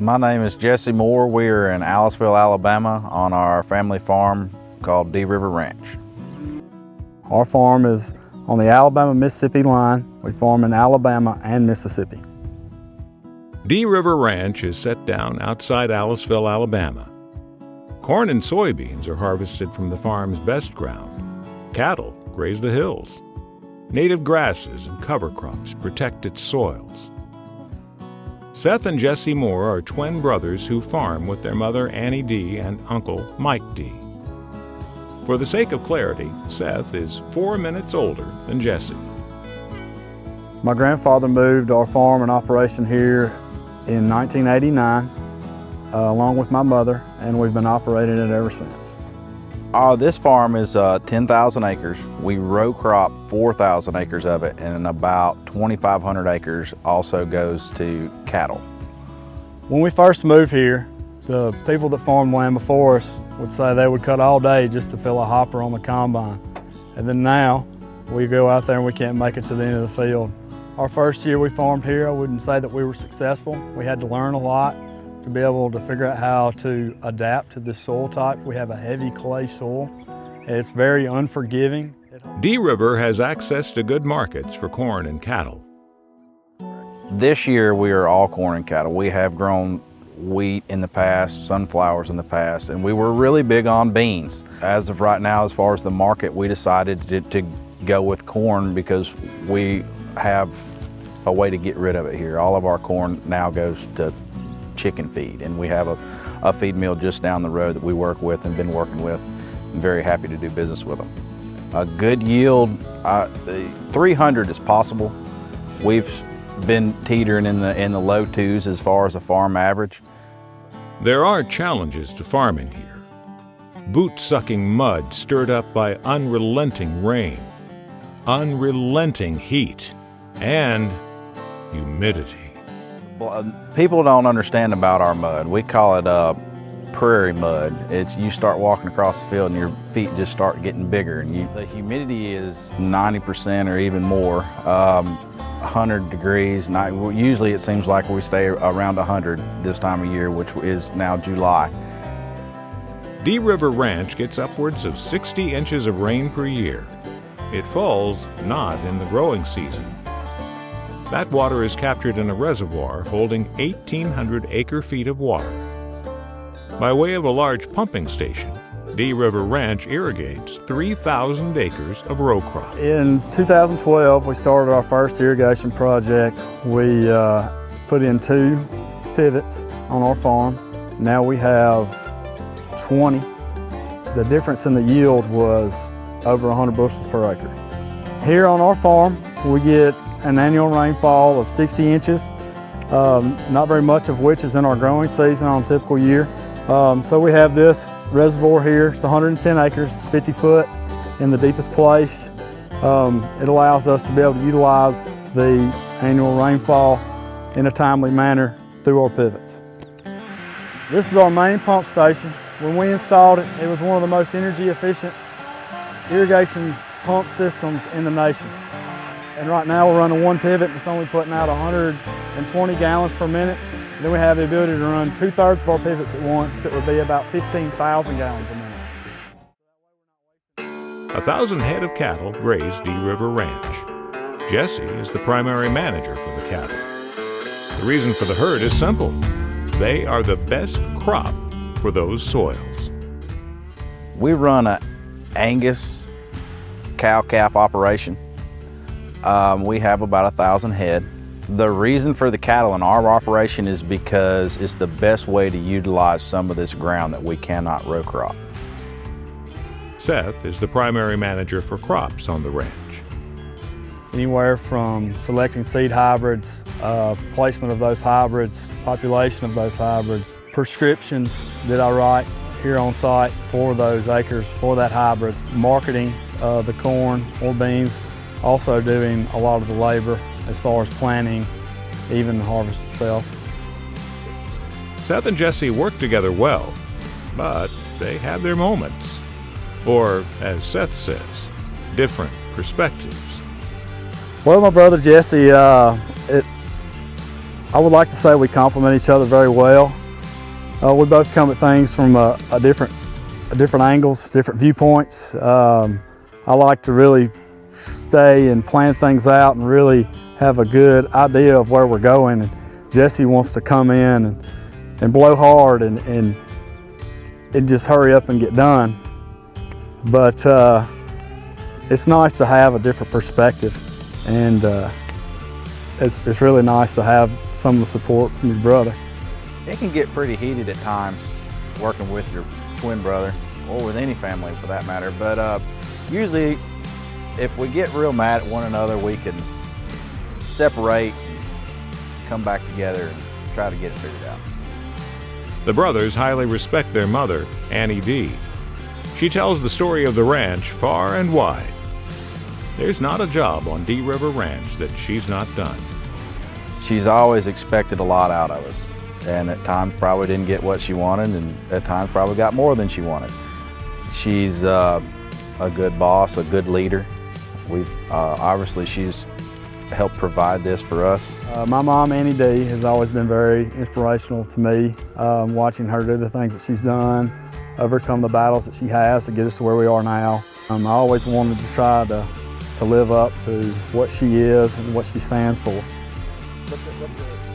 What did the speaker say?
My name is Jesse Moore. We are in Aliceville, Alabama on our family farm called D River Ranch. Our farm is on the Alabama-Mississippi line. We farm in Alabama and Mississippi. D River Ranch is set down outside Aliceville, Alabama. Corn and soybeans are harvested from the farm's best ground. Cattle graze the hills. Native grasses and cover crops protect its soils. Seth and Jesse Moore are twin brothers who farm with their mother Annie D. and uncle Mike D. For the sake of clarity, Seth is 4 minutes older than Jesse. My grandfather moved our farm and operation here in 1989 along with my mother, and we've been operating it ever since. This farm is 10,000 acres. We row crop 4,000 acres of it, and about 2,500 acres also goes to cattle. When we first moved here, the people that farmed land before us would say they would cut all day just to fill a hopper on the combine. And then now, we go out there and we can't make it to the end of the field. Our first year we farmed here, I wouldn't say that we were successful. We had to learn a lot to be able to figure out how to adapt to this soil type. We have a heavy clay soil. It's very unforgiving. D River has access to good markets for corn and cattle. This year we are all corn and cattle. We have grown wheat in the past, sunflowers in the past, and we were really big on beans. As of right now, as far as the market, we decided to go with corn because we have a way to get rid of it here. All of our corn now goes to chicken feed, and we have a feed mill just down the road that we work with and been working with. I'm very happy to do business with them. A good yield, 300 is possible. We've been teetering in the low twos as far as a farm average. There are challenges to farming here. Boot-sucking mud stirred up by unrelenting rain, unrelenting heat, and humidity. People don't understand about our mud. We call it prairie mud. It's you start walking across the field and your feet just start getting bigger. And the humidity is 90% or even more, 100 degrees. Usually it seems like we stay around 100 this time of year, which is now July. D River Ranch gets upwards of 60 inches of rain per year. It falls not in the growing season. That water is captured in a reservoir holding 1,800 acre-feet of water. By way of a large pumping station, D River Ranch irrigates 3,000 acres of row crop. In 2012, we started our first irrigation project. We put in 2 pivots on our farm. Now we have 20. The difference in the yield was over 100 bushels per acre. Here on our farm, we get an annual rainfall of 60 inches, not very much of which is in our growing season on a typical year. So we have this reservoir here. It's 110 acres, it's 50 foot in the deepest place. It allows us to be able to utilize the annual rainfall in a timely manner through our pivots. This is our main pump station. When we installed it, it was one of the most energy efficient irrigation pump systems in the nation. And right now we're running 1 pivot and it's only putting out 120 gallons per minute. Then we have the ability to run 2/3 of our pivots at once. That would be about 15,000 gallons a minute. 1,000 head of cattle graze D River Ranch. Jesse is the primary manager for the cattle. The reason for the herd is simple. They are the best crop for those soils. We run an Angus cow-calf operation. We have about 1,000 head. The reason for the cattle in our operation is because it's the best way to utilize some of this ground that we cannot row crop. Seth is the primary manager for crops on the ranch. Anywhere from selecting seed hybrids, placement of those hybrids, population of those hybrids, prescriptions that I write here on site for those acres, for that hybrid, marketing the corn or beans, also doing a lot of the labor as far as planting, even the harvest itself. Seth and Jesse work together well, but they have their moments. Or, as Seth says, different perspectives. Well, my brother Jesse, I would like to say we complement each other very well. We both come at things from different angles, different viewpoints. I like to really stay and plan things out and really have a good idea of where we're going. And Jesse wants to come in and blow hard and just hurry up and get done. But it's nice to have a different perspective, and it's really nice to have some of the support from your brother. It can get pretty heated at times working with your twin brother, or with any family for that matter, but usually if we get real mad at one another, we can separate and come back together and try to get it figured out. The brothers highly respect their mother, Annie D. She tells the story of the ranch far and wide. There's not a job on D River Ranch that she's not done. She's always expected a lot out of us, and at times probably didn't get what she wanted, and at times probably got more than she wanted. She's a good boss, a good leader. Obviously she's helped provide this for us. My mom, Annie D, has always been very inspirational to me. Watching her do the things that she's done, overcome the battles that she has to get us to where we are now. I always wanted to try to live up to what she is and what she stands for. What's